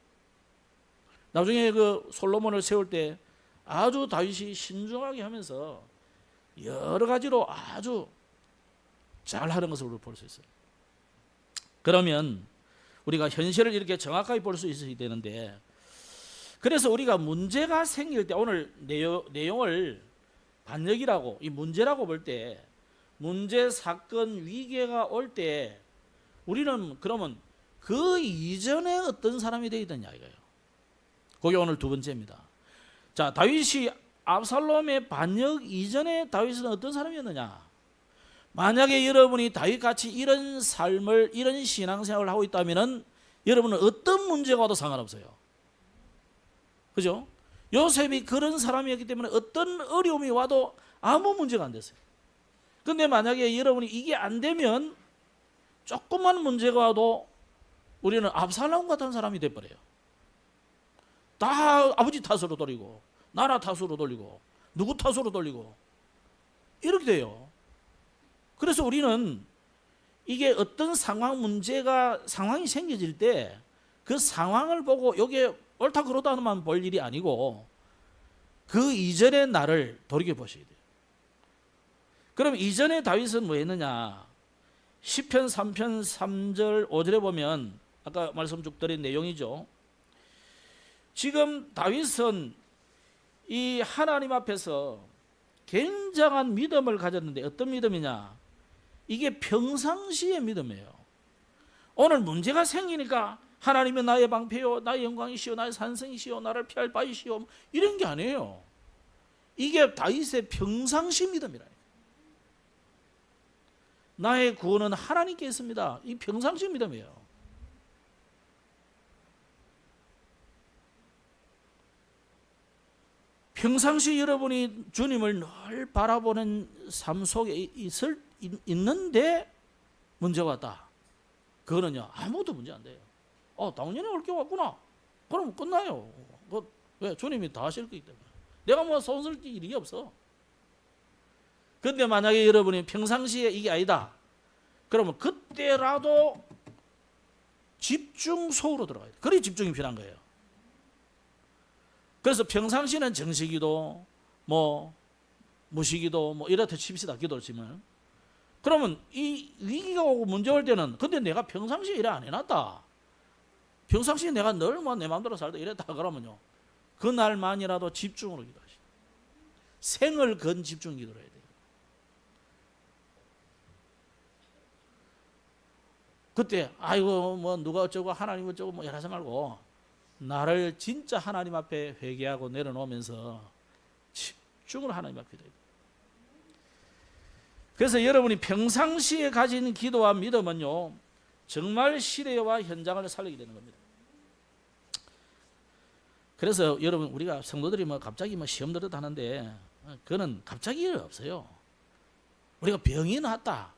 나중에 그 솔로몬을 세울 때 아주 다윗이 신중하게 하면서 여러 가지로 아주 잘하는 것을 볼 수 있어요. 그러면 우리가 현실을 이렇게 정확하게 볼 수 있어야 되는데, 그래서 우리가 문제가 생길 때 오늘 내용을 반역이라고, 이 문제라고 볼 때, 문제, 사건, 위계가 올 때 우리는 그러면 그 이전에 어떤 사람이 되어야 되냐 이거예요. 그게 오늘 두 번째입니다. 자, 다윗이 압살롬의 반역 이전에 다윗은 어떤 사람이었느냐? 만약에 여러분이 다윗같이 이런 삶을, 이런 신앙생활을 하고 있다면 여러분은 어떤 문제가 와도 상관없어요. 그죠? 요셉이 그런 사람이었기 때문에 어떤 어려움이 와도 아무 문제가 안 됐어요. 근데 만약에 여러분이 이게 안 되면 조그만 문제가 와도 우리는 압살롬 같은 사람이 돼버려요. 다 아버지 탓으로 돌리고, 나라 탓으로 돌리고, 누구 탓으로 돌리고, 이렇게 돼요. 그래서 우리는 이게 어떤 상황이 생겨질 때 그 상황을 보고 이게 옳다 그러다만 볼 일이 아니고 그 이전의 나를 돌이켜 보셔야 돼요. 그럼 이전에 다윗은 뭐 했느냐? 시편 3편 3절 5절에 보면 아까 말씀 쭉 드린 내용이죠. 지금 다윗은 이 하나님 앞에서 굉장한 믿음을 가졌는데 어떤 믿음이냐? 이게 평상시의 믿음이에요. 오늘 문제가 생기니까 하나님은 나의 방패요, 나의 영광이시요, 나의 산성이시요, 나를 피할 바이시요, 이런 게 아니에요. 이게 다윗의 평상시 믿음이라니까. 나의 구원은 하나님께 있습니다. 이 평상시 믿음이에요. 평상시 여러분이 주님을 늘 바라보는 삶 속에 있는데 문제가 왔다. 그거는요, 아무도 문제 안 돼요. 당연히 올 게 왔구나. 그럼 끝나요. 왜? 주님이 다 하실 거기 때문에. 내가 뭐 손쓸 일이 없어. 근데 만약에 여러분이 평상시에 이게 아니다. 그러면 그때라도 집중 속으로 들어가야 돼. 그래 집중이 필요한 거예요. 그래서 평상시는 정시기도, 무시기도, 이렇다 칩시다. 기도를 치면. 그러면 이 위기가 오고 문제 올 때는, 근데 내가 평상시에 이래 안 해놨다. 평상시에 내가 늘 내 마음대로 살다 이랬다. 그러면요, 그날만이라도 집중으로 기도하시다. 생을 건 집중 기도를 해야 돼요. 그때 아이고 누가 어쩌고 하나님 어쩌고 이러지 말고 나를 진짜 하나님 앞에 회개하고 내려놓으면서 집중을 하나님 앞에 해야 돼요. 그래서 여러분이 평상시에 가진 기도와 믿음은요, 정말 시대와 현장을 살리게 되는 겁니다. 그래서 여러분, 우리가 성도들이 갑자기 시험 들었다 하는데, 그거는 갑자기 없어요. 우리가 병이 났다.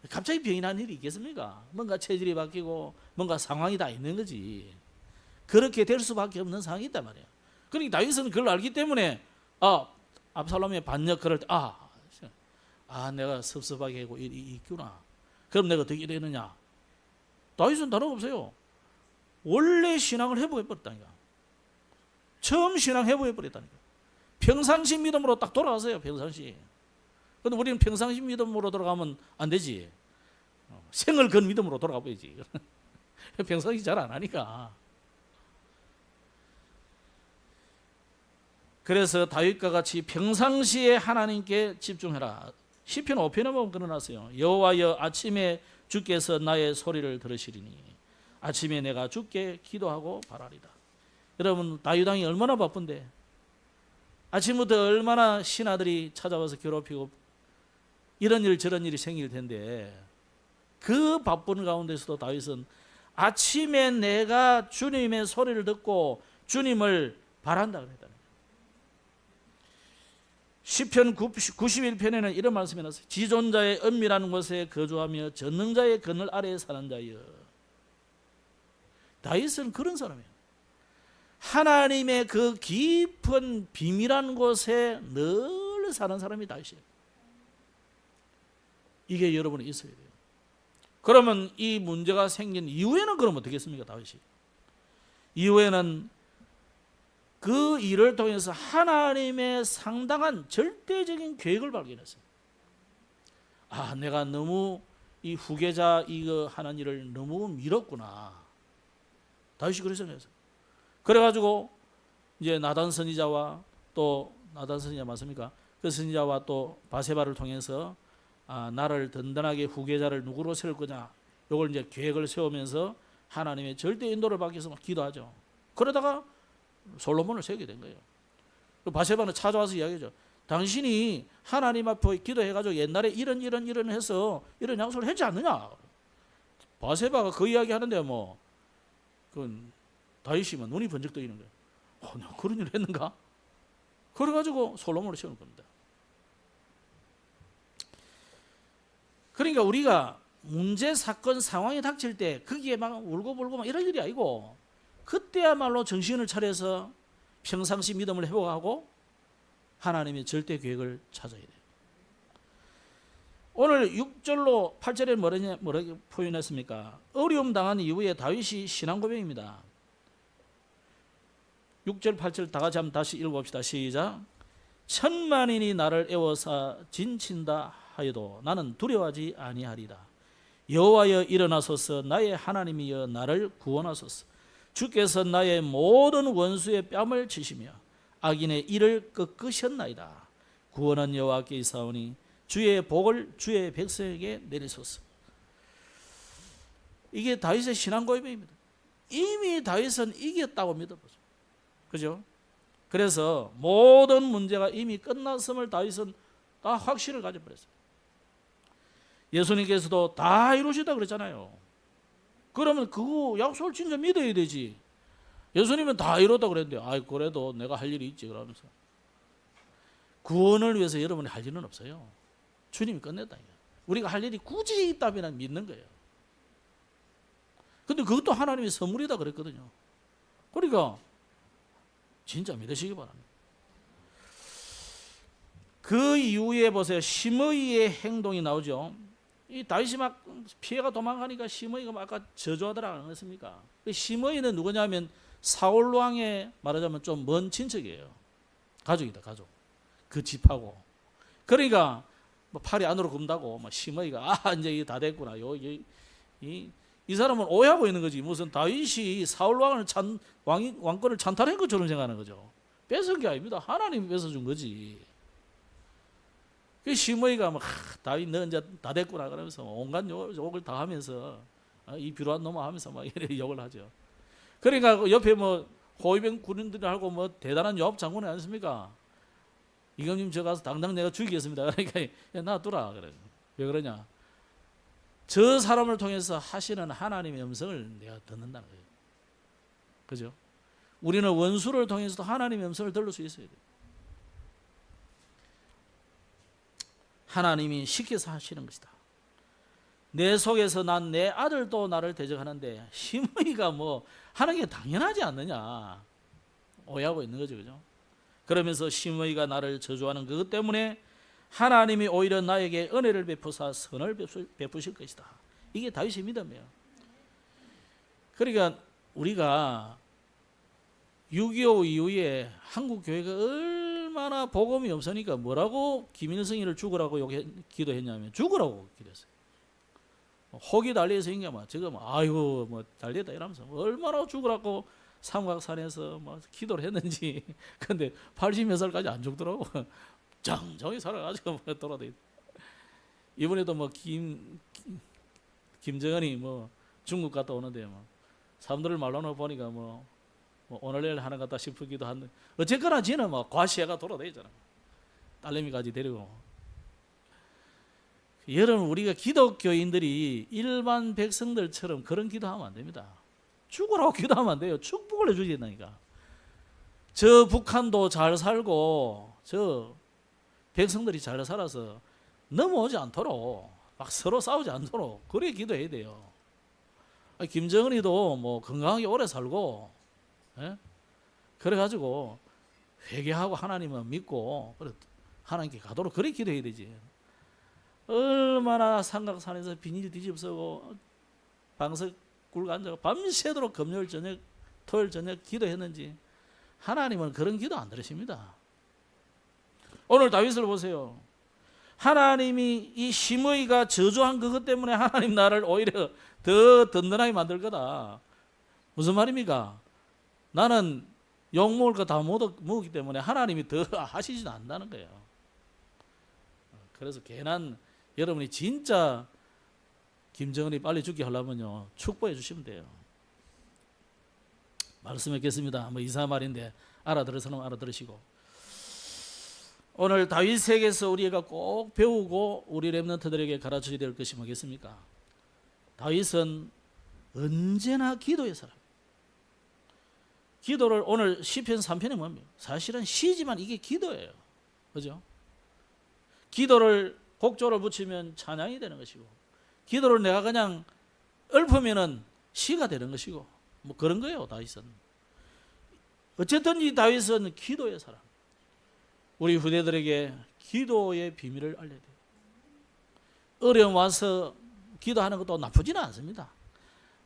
갑자기 병이 난 일이 있겠습니까? 뭔가 체질이 바뀌고 뭔가 상황이 다 있는 거지. 그렇게 될 수밖에 없는 상황이 있단 말이에요. 그러니까 다윗은 그걸 알기 때문에 압살롬의 반역 그럴 때 내가 섭섭하게 하고 있구나. 그럼 내가 어떻게 되느냐? 다윗은 다름없어요. 원래 신앙을 회복해버렸다니까. 처음 신앙 회복해버렸다니까. 평상시 믿음으로 딱 돌아가세요. 평상시. 근데 우리는 평상시 믿음으로 돌아가면 안 되지. 생을 건 믿음으로 돌아가 봐야지. 평상시 잘 안 하니까. 그래서 다윗과 같이 평상시에 하나님께 집중해라. 시편 5편에 보면 그러놨어요. 여호와여, 아침에 주께서 나의 소리를 들으시리니 아침에 내가 주께 기도하고 바라리다. 여러분, 다윗 왕이 얼마나 바쁜데, 아침부터 얼마나 신하들이 찾아와서 괴롭히고 이런 일 저런 일이 생길 텐데, 그 바쁜 가운데서도 다윗은 아침에 내가 주님의 소리를 듣고 주님을 바란다 그랬다. 시편 91편에는 이런 말씀이 나왔어요. 지존자의 은밀한 곳에 거주하며 전능자의 그늘 아래에 사는 자여. 다윗은 그런 사람이에요. 하나님의 그 깊은 비밀한 곳에 늘 사는 사람이 다윗이에요. 이게 여러분이 있어야 돼요. 그러면 이 문제가 생긴 이후에는 그럼 어떻게 했습니까, 다윗이? 이후에는 그 일을 통해서 하나님의 상당한 절대적인 계획을 발견했어요. 내가 너무 이 후계자 이거 하는 일을 너무 미뤘구나. 다윗이 그렇게 생각했어요. 그래가지고 이제 나단 선지자와 또 나단 선지자 맞습니까? 그 선지자와 또 바세바를 통해서 나를 든든하게 후계자를 누구로 세울 거냐, 이걸 이제 계획을 세우면서 하나님의 절대 인도를 받기 위해서 막 기도하죠. 그러다가 솔로몬을 세우게 된 거예요. 바세바는 찾아와서 이야기하죠. 당신이 하나님 앞에 기도해가지고 옛날에 이런 해서 이런 약속을 했지 않느냐. 바세바가 그 이야기 하는데 그건 다윗이면 눈이 번쩍 뜨이는 거예요. 내가 그런 일을 했는가? 그래가지고 솔로몬을 세우는 겁니다. 그러니까 우리가 문제, 사건, 상황이 닥칠 때 거기에 막 울고불고 막 이럴 일이 아니고, 그때야말로 정신을 차려서 평상시 믿음을 회복하고 하나님의 절대 계획을 찾아야 돼요. 오늘 6절로 8절에 뭐라고 표현했습니까? 어려움 당한 이후에 다윗이 신앙 고백입니다. 6절 8절 다 같이 한번 다시 읽어봅시다. 시작. 천만인이 나를 애워싸 진친다 하여도 나는 두려워하지 아니하리다. 여호와여 일어나소서. 나의 하나님이여 나를 구원하소서. 주께서 나의 모든 원수의 뺨을 치시며 악인의 이를 꺾으셨나이다. 구원은 여호와께 있사오니 주의 복을 주의 백성에게 내리소서. 이게 다윗의 신앙 고백입니다. 이미 다윗은 이겼다고 믿어보죠. 그죠? 그래서 모든 문제가 이미 끝났음을 다윗은 다 확신을 가져버렸어요. 예수님께서도 다 이루시다 그랬잖아요. 그러면 그거 약속을 진짜 믿어야 되지. 예수님은 다 이뤘다 그랬는데, 그래도 내가 할 일이 있지 그러면서. 구원을 위해서 여러분이 할 일은 없어요. 주님이 끝냈다. 우리가 할 일이 굳이 있다면 믿는 거예요. 근데 그것도 하나님의 선물이다 그랬거든요. 그러니까 진짜 믿으시기 바랍니다. 그 이후에 보세요. 시므이의 행동이 나오죠. 이 다윗이 막 피해가 도망가니까 시므이가 막 아까 저주하더라 안 했습니까? 시므이는 누구냐면 사울 왕의 말하자면 좀 먼 친척이에요. 가족이다, 가족. 그 집하고. 그러니까 뭐 팔이 안으로 굽다고 뭐 시므이가 이제 이게 다 됐구나. 이 사람은 오해하고 있는 거지. 무슨 다윗이 사울 왕을 왕권을 찬탈한 것처럼 생각하는 거죠. 뺏은 게 아닙니다. 하나님이 뺏어준 거지. 그 시므이가 막 다윗 너 이제 다 됐구나 그러면서 온갖 욕을 다 하면서 이 비루한 놈아 하면서 막 이렇게 욕을 하죠. 그러니까 옆에 뭐 호위병 군인들하고 뭐 대단한 요압 장군이 아니십니까? 이경님 저 가서 당장 내가 죽이겠습니다. 그러니까 야, 놔두라 그래. 왜 그러냐? 저 사람을 통해서 하시는 하나님의 음성을 내가 듣는다는 거예요. 그죠? 우리는 원수를 통해서도 하나님의 음성을 들을 수 있어야 돼요. 하나님이 시켜서 하시는 것이다. 내 속에서 난 내 아들도 나를 대적하는데 시므이가 뭐 하는 게 당연하지 않느냐 오해하고 있는 거죠. 그죠? 그러면서 시므이가 나를 저주하는 그것 때문에 하나님이 오히려 나에게 은혜를 베푸사 선을 베푸실 것이다. 이게 다윗의 믿음이에요. 그러니까 우리가 6.25 이후에 한국 교회가 얼마나 복음이 없으니까 뭐라고 김일성이를 죽으라고 기도했냐면 죽으라고 기도했어요. 혹이 달려서 인가 막 저거 뭐 달렸다 이러면서 얼마나 죽으라고 삼각산에서 뭐 기도를 했는지. 근데 80몇 살까지 안 죽더라고. 정정히 살아가지고 돌아다니. 이번에도 뭐 김정은이 뭐 중국 갔다 오는데 뭐 사람들을 말로는 보니까 뭐 오늘 내일 하는 것 같다 싶기도 한데 어쨌거나 지는 뭐 과시해가 돌아다니잖아. 딸내미까지 데리고. 여러분 우리가 기독교인들이 일반 백성들처럼 그런 기도하면 안 됩니다. 죽으라고 기도하면 안 돼요. 축복을 해주셔야 된다니까. 저 북한도 잘 살고 저 백성들이 잘 살아서 넘어오지 않도록 막 서로 싸우지 않도록 그래 기도해야 돼요. 김정은이도 뭐 건강하게 오래 살고 그래가지고 회개하고 하나님은 믿고 하나님께 가도록 그래 기도해야 되지. 얼마나 삼각산에서 비닐 뒤집어쓰고 방석 굴고 앉아 밤새도록 금요일 저녁 토요일 저녁 기도했는지 하나님은 그런 기도 안 들으십니다. 오늘 다윗을 보세요. 하나님이 이 시므이가 저주한 그것 때문에 하나님 나를 오히려 더 든든하게 만들 거다. 무슨 말입니까? 나는 욕 먹을 거 다 먹었기 때문에 하나님이 더 하시지는 않는다는 거예요. 그래서 괜한 여러분이 진짜 김정은이 빨리 죽게 하려면요 축복해 주시면 돼요. 말씀했겠습니다. 뭐 이상한 말인데 알아들을 사람 알아들으시고. 오늘 다윗에게서 우리가 꼭 배우고 우리 렘넌트들에게 가르쳐야 될 것이 뭐겠습니까? 다윗은 언제나 기도의 사람. 기도를 오늘 시편 3편에 뭡니까? 사실은 시지만 이게 기도예요. 그죠? 기도를 곡조를 붙이면 찬양이 되는 것이고 기도를 내가 그냥 읊으면은 시가 되는 것이고 뭐 그런 거예요. 다윗은. 어쨌든 이 다윗은 기도의 사람. 우리 후대들에게 기도의 비밀을 알려야 돼요. 어려움 와서 기도하는 것도 나쁘지는 않습니다.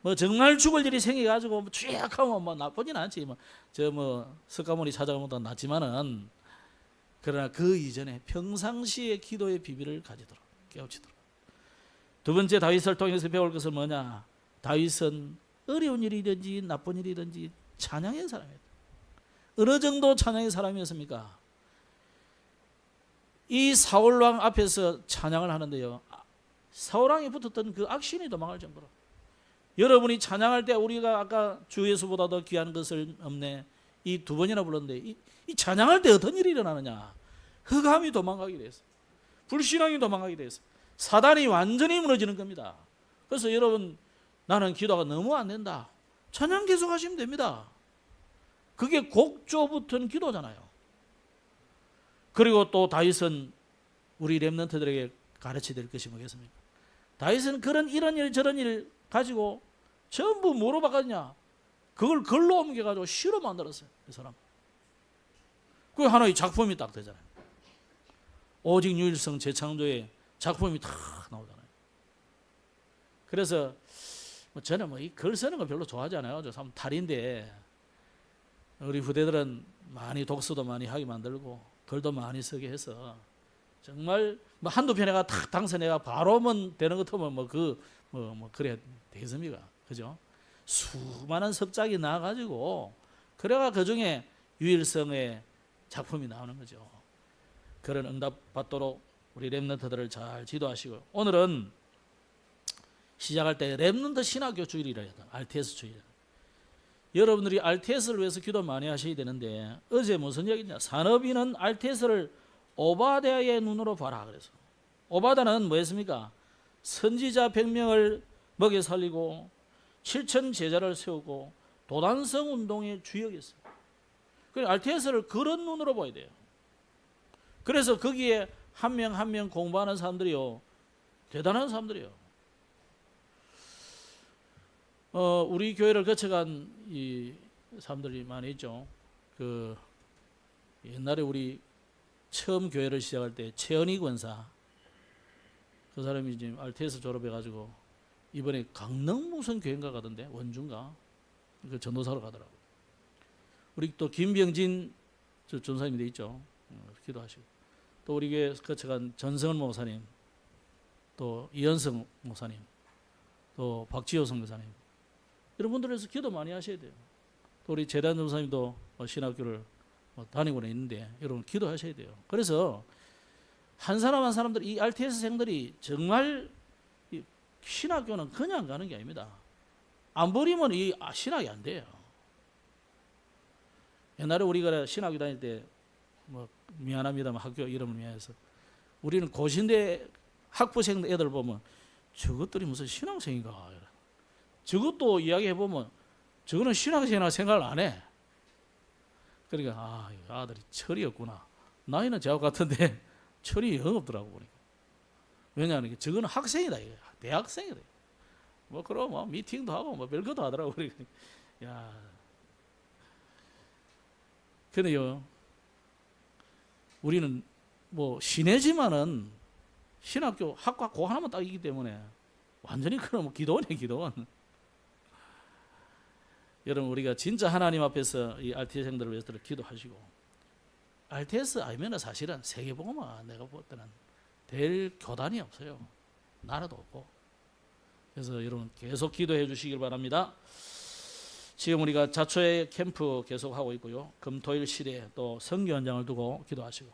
뭐 정말 죽을 일이 생겨가지고 취약하면 뭐 나쁘지는 않지. 석가모니 찾아가면 더 낫지만은 그러나 그 이전에 평상시에 기도의 비밀을 가지도록 깨우치도록. 두 번째 다윗을 통해서 배울 것은 뭐냐? 다윗은 어려운 일이든지 나쁜 일이든지 찬양의 사람이었다. 어느 정도 찬양의 사람이었습니까? 이 사울왕 앞에서 찬양을 하는데요, 사울왕이 붙었던 그 악신이 도망할 정도로, 여러분이 찬양할 때 우리가 아까 주 예수보다 더 귀한 것을 없네, 이 두 번이나 불렀는데 이 찬양할 때 어떤 일이 일어나느냐? 흑암이 도망가게 돼서, 불신앙이 도망가게 돼서 사단이 완전히 무너지는 겁니다. 그래서 여러분, 나는 기도가 너무 안 된다, 찬양 계속 하시면 됩니다. 그게 곡조 붙은 기도잖아요. 그리고 또 다윗은 우리 렘넌트들에게 가르쳐야 될 것이 뭐겠습니까? 다윗은 이런 일 저런 일 가지고 전부 뭐로 바꿨냐? 그걸 글로 옮겨가지고 시로 만들었어요. 그 사람. 그게 하나의 작품이 딱 되잖아요. 오직 유일성 재창조의 작품이 탁 나오잖아요. 그래서 저는 이 글 쓰는 거 별로 좋아하지 않아요. 저 참 탈인데, 우리 후대들은 많이 독서도 많이 하게 만들고 글도 많이 쓰게 해서 정말 한두 편에가 탁 당선해가 바로면 되는 것 같으면 그래야 되겠습니까? 그죠? 수많은 석작이 나와가지고 그래가 그 중에 유일성의 작품이 나오는 거죠. 그런 응답 받도록 우리 렘넌트들을 잘 지도하시고, 오늘은 시작할 때 렘넌트 신학교 주일이라 해요. RTS 주일. 여러분들이 RTS를 위해서 기도 많이 하셔야 되는데, 어제 무슨 얘기냐? 산업인은 RTS를 오바댜의 눈으로 봐라. 그래서 오바댜는 뭐였습니까? 선지자 100명을 먹여 살리고 7천 제자를 세우고 도단성 운동의 주역이었어요. 그래서 RTS를 그런 눈으로 봐야 돼요. 그래서 거기에 한 명 한 명 공부하는 사람들이요, 대단한 사람들이요. 우리 교회를 거쳐간 이 사람들이 많이 있죠. 그 옛날에 우리 처음 교회를 시작할 때 최은희 권사, 그 사람이 지금 RTS 졸업해가지고 이번에 강릉 무슨 교회인가 가던데, 원주인가, 그 전도사로 가더라고. 우리 또 김병진 전사님이 돼 있죠. 기도하시고, 또 우리 교회 거쳐간 전성은 목사님, 또 이현성 목사님, 또 박지호 선교사님, 이런 분들에서 기도 많이 하셔야 돼요. 또 우리 재단 전사님도 신학교를 다니고 있는데 여러분 기도하셔야 돼요. 그래서 한 사람 한 사람들, 이 RTS생들이 정말 신학교는 그냥 가는 게 아닙니다. 안 버리면 이 신학이 안 돼요. 옛날에 우리가 신학교 다닐 때 미안합니다만 학교 이름을 미안해서, 우리는 고신대 학부생 애들 보면 저것들이 무슨 신학생인가, 저것도 이야기해보면 저거는 신학생이라 생각을 안 해. 그러니까 아들이 철이었구나. 나이는 저하고 같은데 철이 영 없더라고 보니까. 왜냐하면 저거는 학생이다, 이거. 대학생이다. 그럼 미팅도 하고 별것도 하더라고. 그러니까 야, 근데요, 우리는 시내지만은 신학교 학과 그 하나만 딱 있기 때문에 완전히 그럼 기도원이에요, 기도원. 여러분, 우리가 진짜 하나님 앞에서 이 RTS생들을 위해서 기도하시고, RTS 아니면 사실은 세계복음화 내가 볼 때는 될 교단이 없어요. 나라도 없고. 그래서 여러분 계속 기도해 주시길 바랍니다. 지금 우리가 자초의 캠프 계속하고 있고요. 금토일 시대 또 선교 현장을 두고 기도하시고,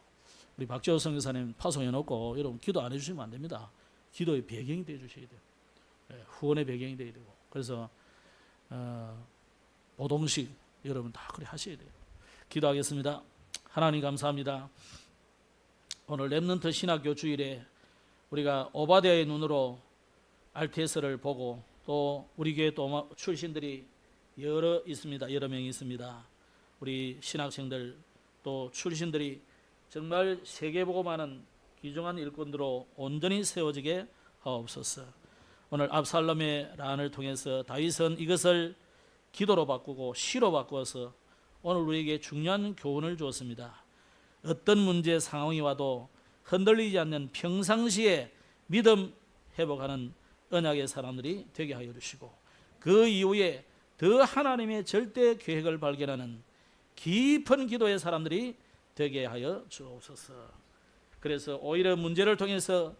우리 박지호 선교사님 파송해 놓고 여러분 기도 안 해주시면 안 됩니다. 기도의 배경이 되어 주셔야 돼요. 후원의 배경이 되어야 되고. 그래서 보동식 여러분 다 그래 하셔야 돼요. 기도하겠습니다. 하나님 감사합니다. 오늘 렘넌트 신학교 주일에 우리가 오바댜의 눈으로 RTS를 보고, 또 우리 교회 또 출신들이 여러 있습니다. 여러 명이 있습니다. 우리 신학생들 또 출신들이 정말 세계복음화는 귀중한 일꾼으로 온전히 세워지게 하옵소서. 오늘 압살롬의 란을 통해서 다윗은 이것을 기도로 바꾸고 시로 바꾸어서 오늘 우리에게 중요한 교훈을 주었습니다. 어떤 문제 상황이 와도 흔들리지 않는 평상시에 믿음 회복하는 언약의 사람들이 되게 하여 주시고, 그 이후에 더 하나님의 절대 계획을 발견하는 깊은 기도의 사람들이 되게 하여 주옵소서. 그래서 오히려 문제를 통해서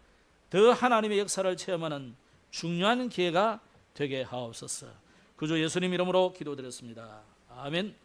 더 하나님의 역사를 체험하는 중요한 기회가 되게 하옵소서. 구주 예수님 이름으로 기도드렸습니다. 아멘.